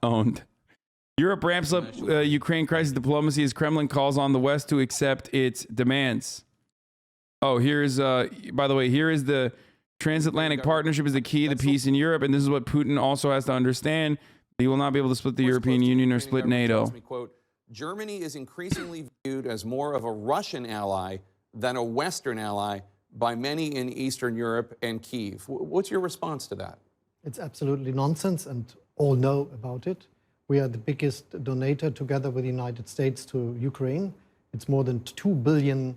Owned. Europe ramps up Ukraine crisis diplomacy as Kremlin calls on the West to accept its demands. Oh, here's, by the way, here is the transatlantic partnership is the key to peace in Europe, and this is what Putin also has to understand. He will not be able to split the European Union or split NATO. Quote, Germany is increasingly viewed as more of a Russian ally than a Western ally by many in Eastern Europe and Kyiv. What's your response to that? It's absolutely nonsense, and all know about it. We are the biggest donator together with the United States to Ukraine. It's more than $2 billion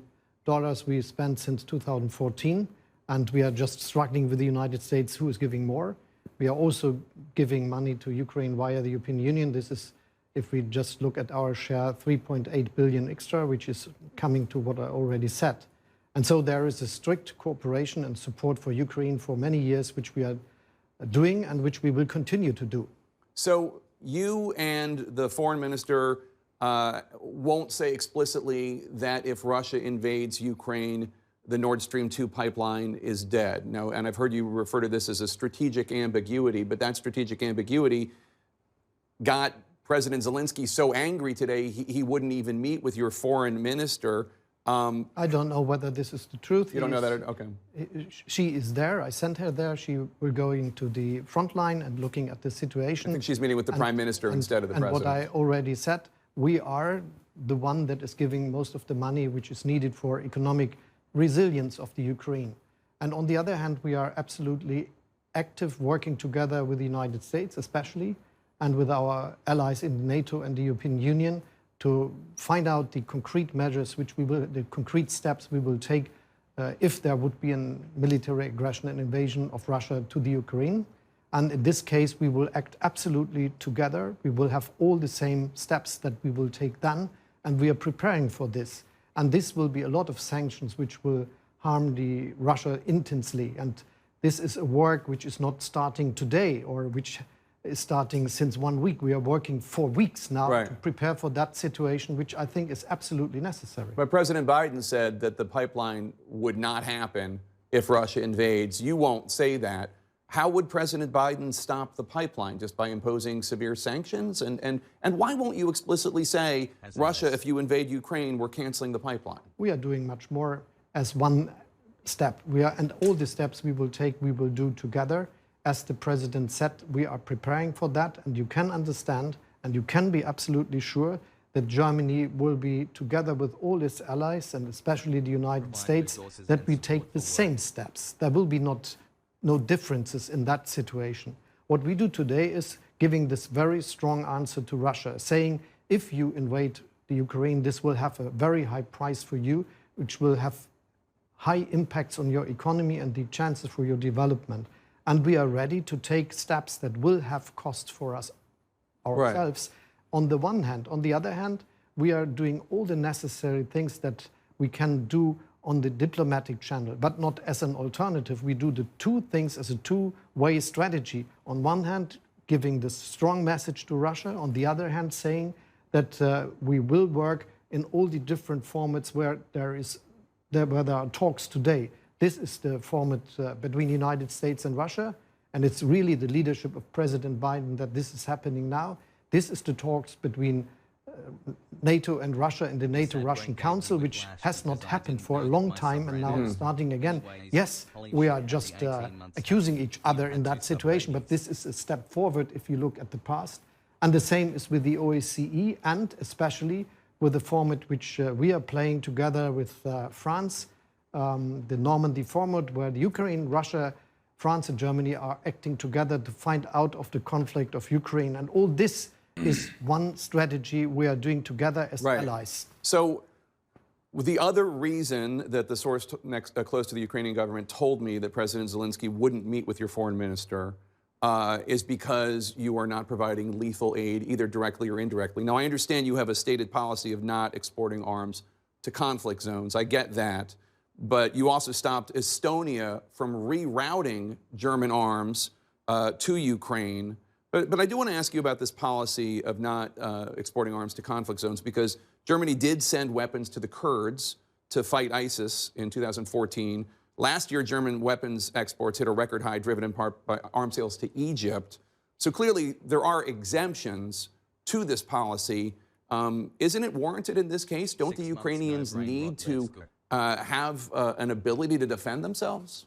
we spent since 2014, and we are just struggling with the United States, who is giving more. We are also giving money to Ukraine via the European Union. This is, if we just look at our share, 3.8 billion extra, which is coming to what I already said. And so there is a strict cooperation and support for Ukraine for many years, which we are doing and which we will continue to do. So you and the foreign minister won't say explicitly that if Russia invades Ukraine, the Nord Stream 2 pipeline is dead. Now, and I've heard you refer to this as a strategic ambiguity, but that strategic ambiguity got President Zelensky so angry today he wouldn't even meet with your foreign minister. I don't know whether this is the truth. You don't know that? Okay. She is there. I sent her there. She will go into the front line and looking at the situation. I think she's meeting with the Prime Minister instead of the President. And what I already said, we are the one that is giving most of the money which is needed for economic resilience of the Ukraine. And on the other hand, we are absolutely active, working together with the United States especially, and with our allies in NATO and the European Union to find out the concrete measures which we will, the concrete steps we will take if there would be a military aggression and invasion of Russia to the Ukraine. And in this case, we will act absolutely together. We will have all the same steps that we will take then, and we are preparing for this. And this will be a lot of sanctions which will harm the Russia intensely. And this is a work which is not starting today or which is starting since 1 week. We are working for weeks now to prepare for that situation, which I think is absolutely necessary. But President Biden said that the pipeline would not happen if Russia invades. You won't say that. How would President Biden stop the pipeline? Just by imposing severe sanctions? And why won't you explicitly say, Russia, if you invade Ukraine, we're canceling the pipeline? We are doing much more as one step. And all the steps we will take, we will do together. As the President said, we are preparing for that. And you can understand, and you can be absolutely sure that Germany will be together with all its allies, and especially the United States, that we take the same steps. There will be no differences in that situation. What we do today is giving this very strong answer to Russia, saying, if you invade the Ukraine, this will have a very high price for you, which will have high impacts on your economy and the chances for your development. And we are ready to take steps that will have costs for us ourselves, on the one hand. On the other hand, we are doing all the necessary things that we can do on the diplomatic channel, but not as an alternative. We do the two things as a two-way strategy. On one hand, giving this strong message to Russia. On the other hand, saying that we will work in all the different formats where there are talks today. This is the format between the United States and Russia, and it's really the leadership of President Biden that this is happening now. This is the talks between NATO and Russia in the NATO-Russian Council, which has not happened for a long time, and now it's starting again. Yes, we are just accusing each other in that situation, but this is a step forward if you look at the past. And the same is with the OSCE, and especially with the format which we are playing together with France, the Normandy format, where the Ukraine, Russia, France and Germany are acting together to find out of the conflict of Ukraine. And all this is one strategy we are doing together as allies. So the other reason that the source close to the Ukrainian government told me that President Zelensky wouldn't meet with your foreign minister is because you are not providing lethal aid, either directly or indirectly. Now, I understand you have a stated policy of not exporting arms to conflict zones. I get that. But you also stopped Estonia from rerouting German arms to Ukraine. But I do want to ask you about this policy of not exporting arms to conflict zones, because Germany did send weapons to the Kurds to fight ISIS in 2014. Last year, German weapons exports hit a record high, driven in part by arms sales to Egypt. So clearly there are exemptions to this policy. Isn't it warranted in this case? Don't the Ukrainians need to have an ability to defend themselves?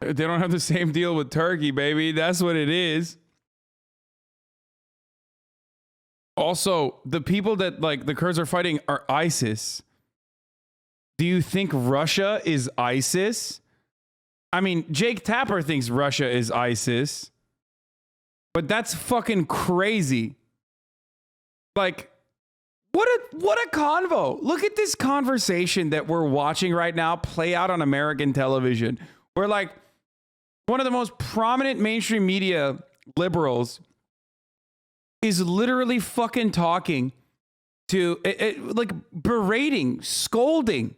They don't have the same deal with Turkey, baby. That's what it is. Also, the people that like the Kurds are fighting are ISIS. Do you think Russia is ISIS? I mean, Jake Tapper thinks Russia is ISIS. But that's fucking crazy. Like, what a convo. Look at this conversation that we're watching right now play out on American television. Where like one of the most prominent mainstream media liberals is literally fucking talking to like berating, scolding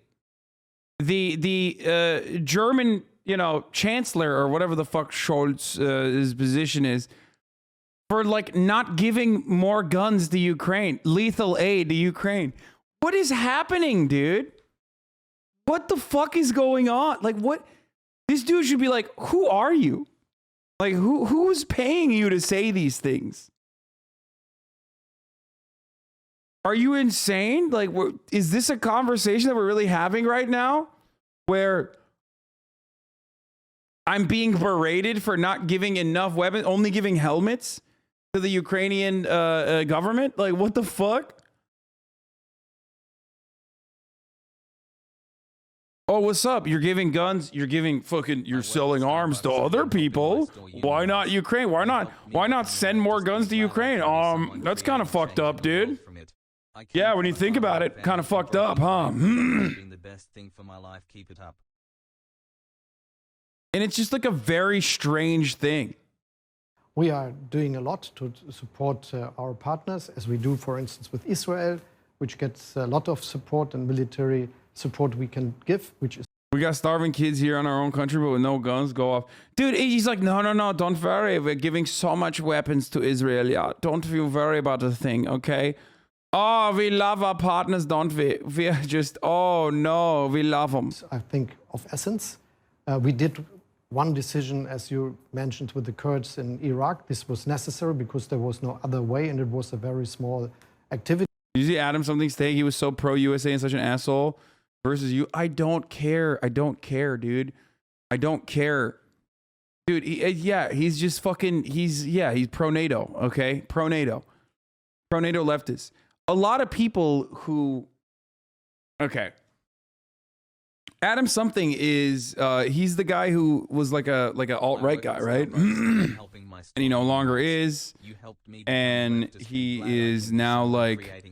the German, you know, chancellor or whatever the fuck Scholz his position is, for like not giving more guns to Ukraine, lethal aid to Ukraine. What is happening, dude? What the fuck is going on? Like, what? This dude should be like, who are you? Like, who's paying you to say these things? Are you insane? Like, is this a conversation that we're really having right now? Where I'm being berated for not giving enough weapons, only giving helmets to the Ukrainian government? Like, what the fuck? Oh, what's up? You're giving guns. You're giving fucking. You're selling arms to other people. Why not Ukraine? Why not send more guns to Ukraine? That's kind of fucked up, dude. Yeah, when you think about it, kind of fucked up, huh? And it's just like a very strange thing. We are doing a lot to support our partners, as we do, for instance, with Israel, which gets a lot of support and military support we can give, which is... We got starving kids here in our own country, but with no guns, go off. Dude, he's like, no, don't worry. We're giving so much weapons to Israel. Yeah, don't you worry about the thing, okay? Oh, we love our partners, don't we? We're just, oh no, we love them. I think of essence. We did one decision, as you mentioned, with the Kurds in Iraq. This was necessary because there was no other way, and it was a very small activity. Did you see Adam something saying he was so pro-USA and such an asshole versus you? I don't care. I don't care, dude. I don't care. Dude, yeah, he's just fucking, he's pro-NATO, okay? Pro-NATO. Pro-NATO leftist. A lot of people who, okay. Adam something is, he's the guy who was like a alt-right guy, right? And he no longer is. And he is now like,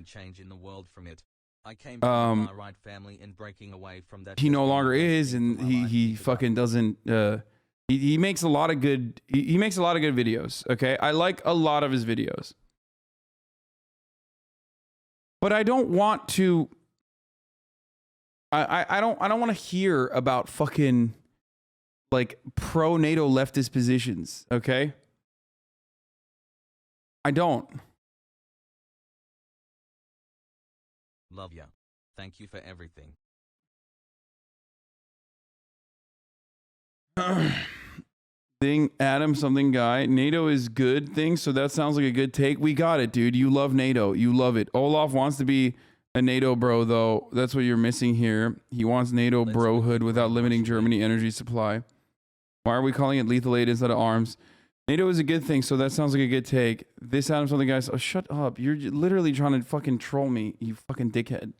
he no longer is, and he fucking doesn't, he makes a lot of good, he makes a lot of good videos, okay? I like a lot of his videos. But I don't want to, I don't want to hear about fucking like pro-NATO leftist positions, okay? I don't. Love ya. Thank you for everything. Thing, Adam something guy. NATO is good thing, so that sounds like a good take. We got it, dude. You love NATO. You love it. Olaf wants to be a NATO bro, though. That's what you're missing here. He wants NATO brohood without limiting Germany energy supply. Why are we calling it lethal aid instead of arms? NATO is a good thing, so that sounds like a good take. This Adam something guy. Oh, shut up. You're literally trying to fucking troll me, you fucking dickhead.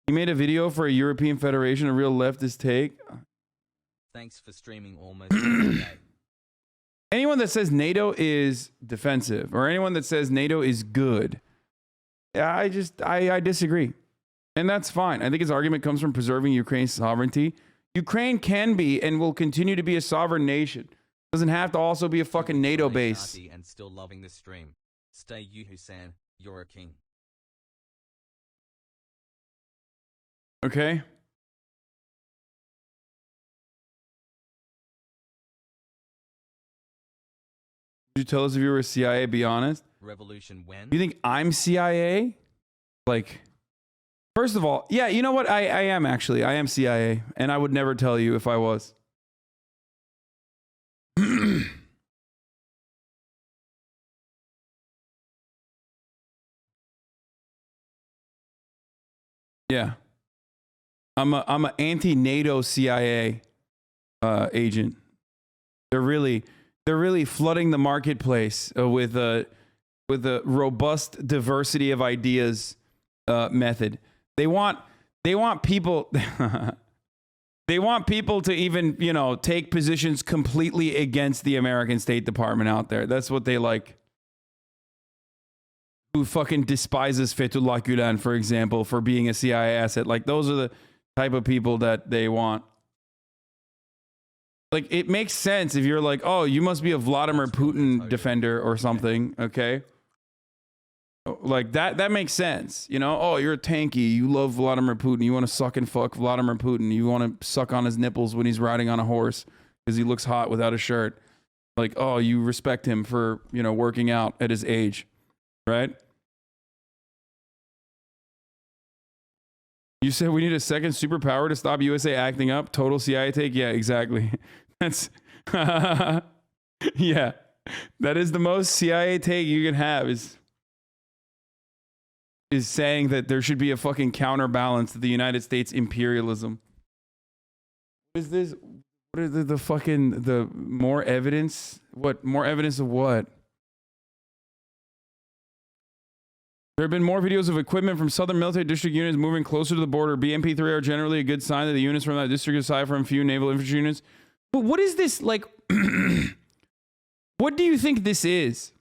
He made a video for a European Federation, a real leftist take. Thanks for streaming almost every day. Anyone that says NATO is defensive, or anyone that says NATO is good, I disagree. And that's fine. I think his argument comes from preserving Ukraine's sovereignty. Ukraine can be and will continue to be a sovereign nation. Doesn't have to also be a fucking NATO base. And still loving the stream. Stay you, Hasan. You're a king. Okay. Would you tell us if you were CIA? Be honest. Revolution when? You think I'm CIA? Like, first of all, yeah, you know what? I am actually. I am CIA, and I would never tell you if I was. Yeah. I'm a anti-NATO CIA agent. They're really flooding the marketplace with a robust diversity of ideas method. They want people they want people to even, you know, take positions completely against the American State Department out there. That's what they like. Who fucking despises Fethullah Gulen, for example, for being a CIA asset. Like, those are the type of people that they want. Like, it makes sense if you're like, oh, you must be a Vladimir Putin defender or something, okay? Like, that makes sense, you know? Oh, you're a tanky, you love Vladimir Putin, you want to suck and fuck Vladimir Putin, you want to suck on his nipples when he's riding on a horse because he looks hot without a shirt. Like, oh, you respect him for, you know, working out at his age, right? You said we need a second superpower to stop USA acting up. Total CIA take? Yeah, exactly. That's, yeah, that is the most CIA take you can have is saying that there should be a fucking counterbalance to the United States imperialism. What is this? What are the fucking, the more evidence? What, more evidence of what? There have been more videos of equipment from Southern military district units moving closer to the border. BMP-3 are generally a good sign that the units from that district, aside from few naval infantry units. But what is this, like, what do you think this is?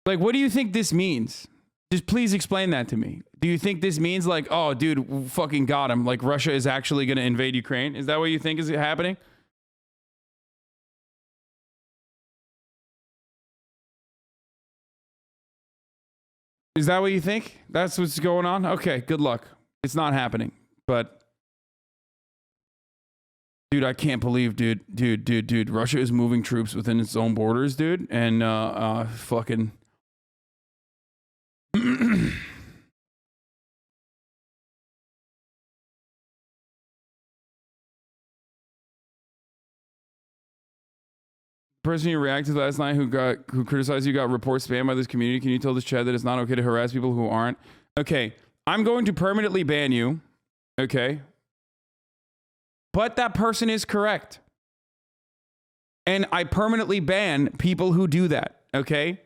Like, what do you think this means? Just please explain that to me. Do you think this means like, oh, dude, fucking got him. Like, Russia is actually going to invade Ukraine? Is that what you think is happening? Is that what you think? That's what's going on? Okay, good luck. It's not happening. But, dude, I can't believe, dude. Russia is moving troops within its own borders, dude. And, fucking... person you reacted to last night who criticized you got report spam by this community. Can you tell this chat that it's not okay to harass people who aren't? Okay, I'm going to permanently ban you. Okay, but that person is correct, and I permanently ban people who do that. Okay,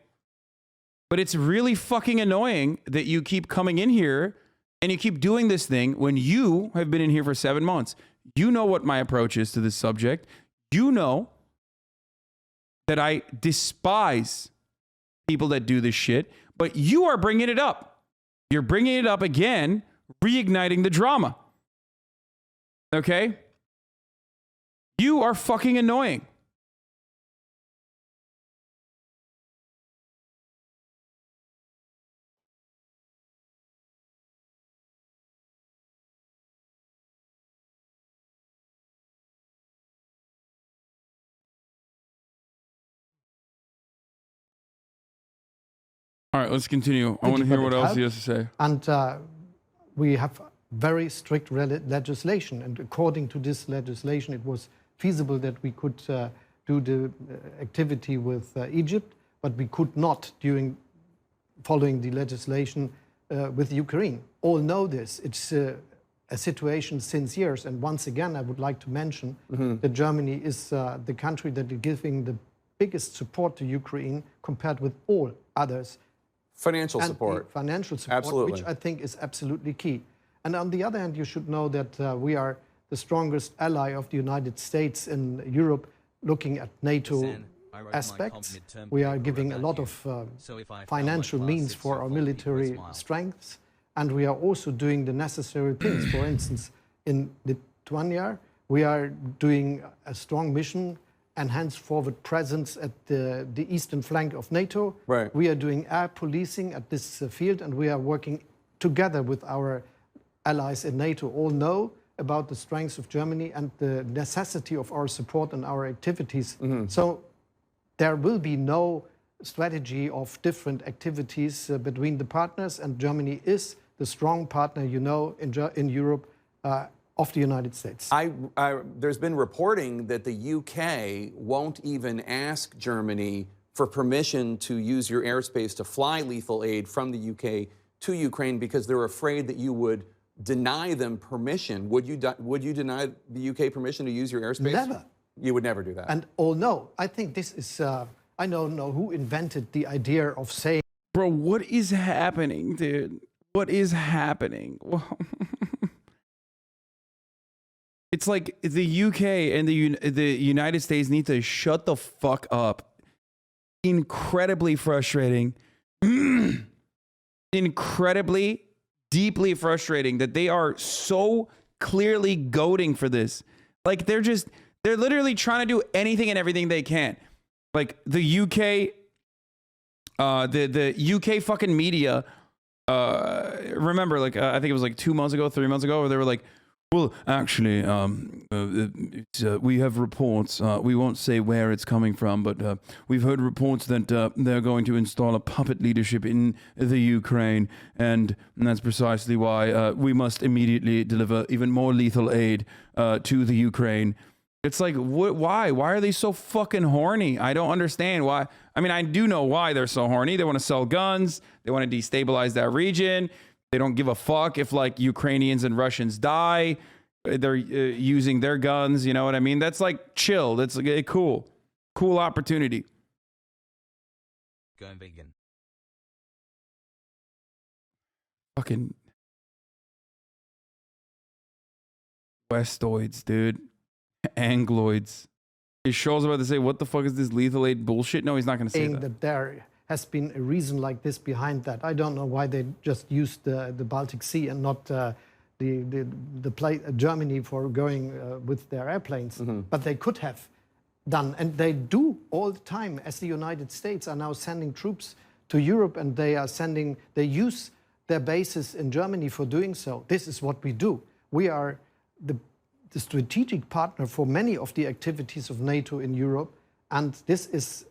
but it's really fucking annoying that you keep coming in here and you keep doing this thing when you have been in here for 7 months. You know what my approach is to this subject. You know that I despise people that do this shit, but you are bringing it up. You're bringing it up again, reigniting the drama. Okay? You are fucking annoying. All right, let's continue. I want to hear what else he has to say. And we have very strict legislation. And according to this legislation, it was feasible that we could do the activity with Egypt, but we could not following the legislation with Ukraine. All know this. It's a situation since years. And once again, I would like to mention that Germany is the country that is giving the biggest support to Ukraine compared with all others. Financial support. Financial support, absolutely. Which I think is absolutely key. And on the other hand, you should know that we are the strongest ally of the United States in Europe, looking at NATO aspects. We are giving a lot of financial means for our military strengths. And we are also doing the necessary things. For instance, in Lithuania, we are doing a strong mission, enhanced forward presence at the eastern flank of NATO. Right. We are doing air policing at this field, and we are working together with our allies in NATO. All know about the strengths of Germany and the necessity of our support and our activities. So there will be no strategy of different activities between the partners, and Germany is the strong partner, you know, in Europe of the United States. There's been reporting that the UK won't even ask Germany for permission to use your airspace to fly lethal aid from the UK to Ukraine because they're afraid that you would deny them permission. Would you deny the UK permission to use your airspace? Never. You would never do that. And oh no, I think this is, I don't know who invented the idea of saying. Bro, what is happening, dude? What is happening? It's like the UK and the United States need to shut the fuck up. Incredibly frustrating. Incredibly, deeply frustrating that they are so clearly goading for this. Like they're literally trying to do anything and everything they can. Like the UK, the UK fucking media, remember, like I think it was like 2 months ago, 3 months ago, where they were like, well, actually, we have reports. We won't say where it's coming from, but we've heard reports that they're going to install a puppet leadership in the Ukraine, and that's precisely why we must immediately deliver even more lethal aid to the Ukraine. It's like, why? Why are they so fucking horny? I don't understand why. I mean, I do know why they're so horny. They want to sell guns. They want to destabilize that region. They don't give a fuck if like Ukrainians and Russians die. They're using their guns. You know what I mean? That's like chill. That's like a cool opportunity. Go vegan. Fucking Westoids, dude. Angloids. His show's about to say, what the fuck is this lethal aid bullshit? No, he's not going to say that. There has been a reason like this behind that. I don't know why they just used the Baltic Sea and not Germany for going with their airplanes. But they could have done, and they do all the time, as the United States are now sending troops to Europe, and they use their bases in Germany for doing so. This is what we do. We are the strategic partner for many of the activities of NATO in Europe, and this is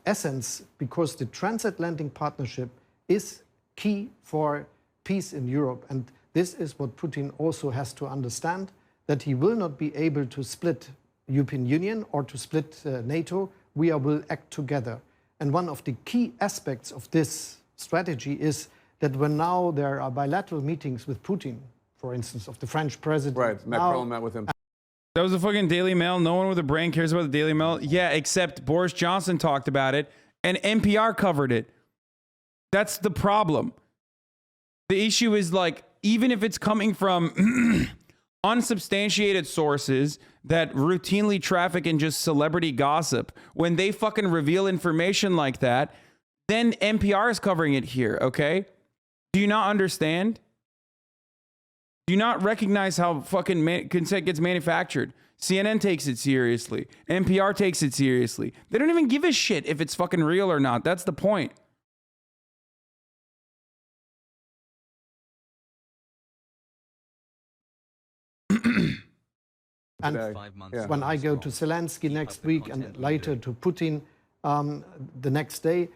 essence because the transatlantic partnership is key for peace in Europe, and this is what Putin also has to understand, that he will not be able to split European Union or to split NATO. We will act together, and one of the key aspects of this strategy is that when now there are bilateral meetings with Putin, for instance, of the French president. Right, Macron met with him. That was the fucking Daily Mail. No one with a brain cares about the Daily Mail. Yeah, except Boris Johnson talked about it and NPR covered it. That's the problem. The issue is like, even if it's coming from unsubstantiated sources that routinely traffic in just celebrity gossip, when they fucking reveal information like that, then NPR is covering it here, okay? Do you not understand? Do you not recognize how fucking consent gets manufactured? CNN takes it seriously. NPR takes it seriously. They don't even give a shit if it's fucking real or not. That's the point. And Yeah. when I go to Zelensky next week and later to Putin the next day,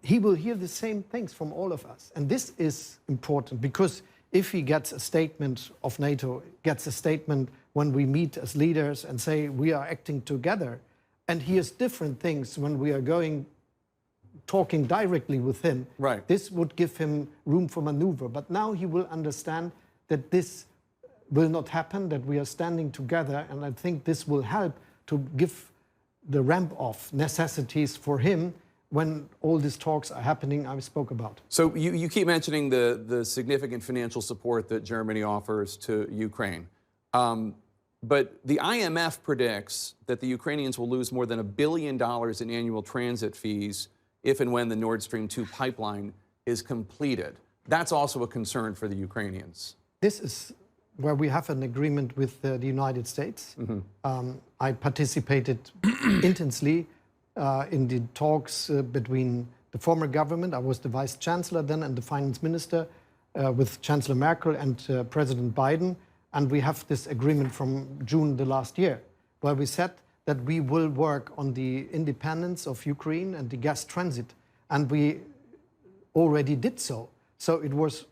he will hear the same things from all of us. And this is important because if he gets a statement of NATO, gets a statement when we meet as leaders and say we are acting together, and hears different things when we are talking directly with him, right, this would give him room for maneuver. But now he will understand that this will not happen, that we are standing together, and I think this will help to give the ramp off necessities for him when all these talks are happening I spoke about. So you keep mentioning the significant financial support that Germany offers to Ukraine. But the IMF predicts that the Ukrainians will lose more than $1 billion in annual transit fees if and when the Nord Stream 2 pipeline is completed. That's also a concern for the Ukrainians. This is where we have an agreement with the United States. I participated intensely in the talks between the former government, I was the vice chancellor then, and the finance minister with Chancellor Merkel and President Biden. And we have this agreement from June the last year, where we said that we will work on the independence of Ukraine and the gas transit. And we already did so. So it was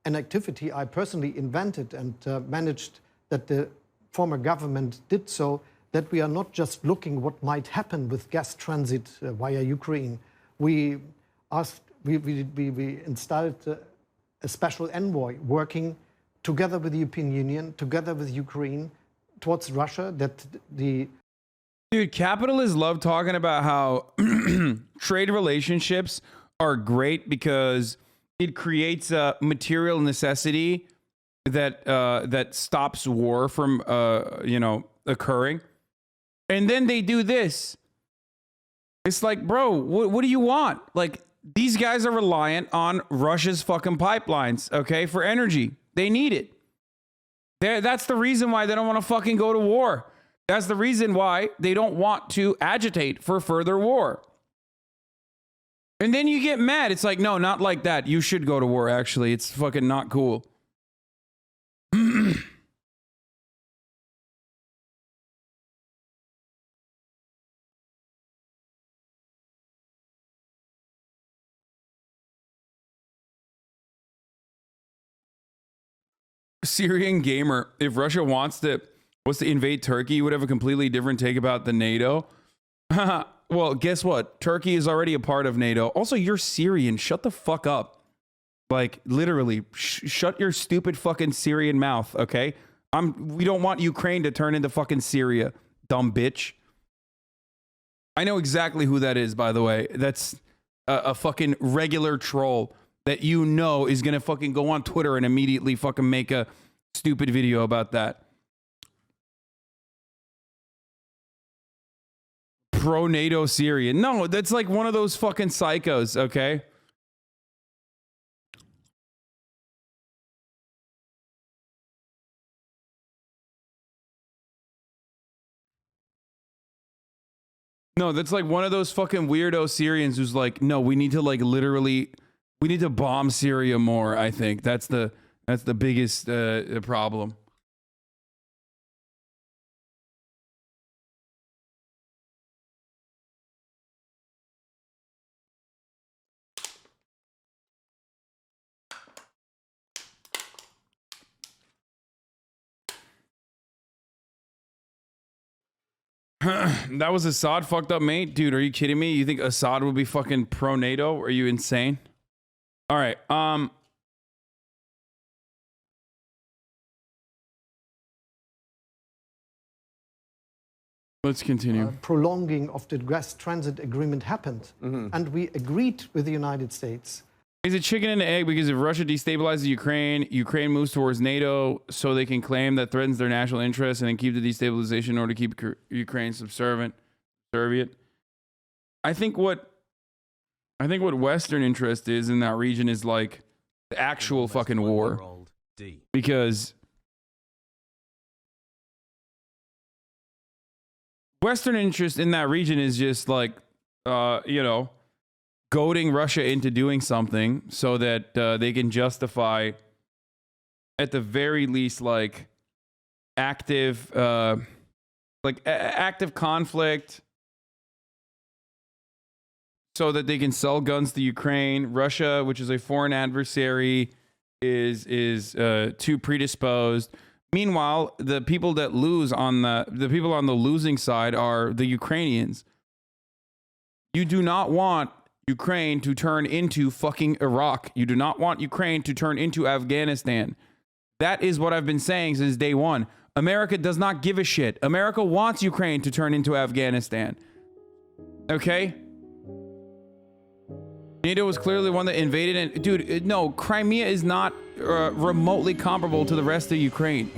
an activity I personally invented and managed that the former government did so, that we are not just looking what might happen with gas transit via Ukraine. We asked we installed a special envoy working together with the European Union, together with Ukraine, towards Russia, that the... Dude, capitalists love talking about how trade relationships are great because it creates a material necessity that that stops war from you know, occurring. And then they do this. It's like, bro, what do you want? Like, these guys are reliant on Russia's fucking pipelines, okay, for energy. They need it. That's the reason why they don't want to fucking go to war. That's the reason why they don't want to agitate for further war. And then you get mad. It's like, no, not like that. You should go to war, actually. It's fucking not cool. Syrian gamer, if Russia wants to invade Turkey, you would have a completely different take about the NATO. Well, guess what? Turkey is already a part of NATO. Also, you're Syrian. Shut the fuck up. Like, literally, shut your stupid fucking Syrian mouth, okay? We don't want Ukraine to turn into fucking Syria, dumb bitch. I know exactly who that is, by the way. That's a fucking regular troll that you know is gonna fucking go on Twitter and immediately fucking make a stupid video about that. Pro-NATO Syrian. No, that's like one of those fucking psychos, okay? No, that's like one of those fucking weirdo Syrians who's like, no, we need to like literally, we need to bomb Syria more, I think. That's the biggest problem. That was Assad fucked up, mate? Dude, are you kidding me? You think Assad would be fucking pro-NATO? Are you insane? All right. Let's continue. Prolonging of the gas transit agreement happened. And we agreed with the United States. Is it chicken and egg? Because if Russia destabilizes Ukraine, Ukraine moves towards NATO so they can claim that threatens their national interests and then keep the destabilization in order to keep Ukraine subservient. I think what Western interest is in that region is like the actual fucking war. Because Western interest in that region is just like, you know, goading Russia into doing something so that they can justify, at the very least, like active conflict, so that they can sell guns to Ukraine. Russia, which is a foreign adversary, is too predisposed. Meanwhile, the people that lose on the people on the losing side are the Ukrainians. You do not want Ukraine to turn into fucking Iraq. You do not want Ukraine to turn into Afghanistan. That is what I've been saying since day one. America does not give a shit. America wants Ukraine to turn into Afghanistan. Okay? NATO was clearly the one that invaded, and dude, no, Crimea is not remotely comparable to the rest of Ukraine.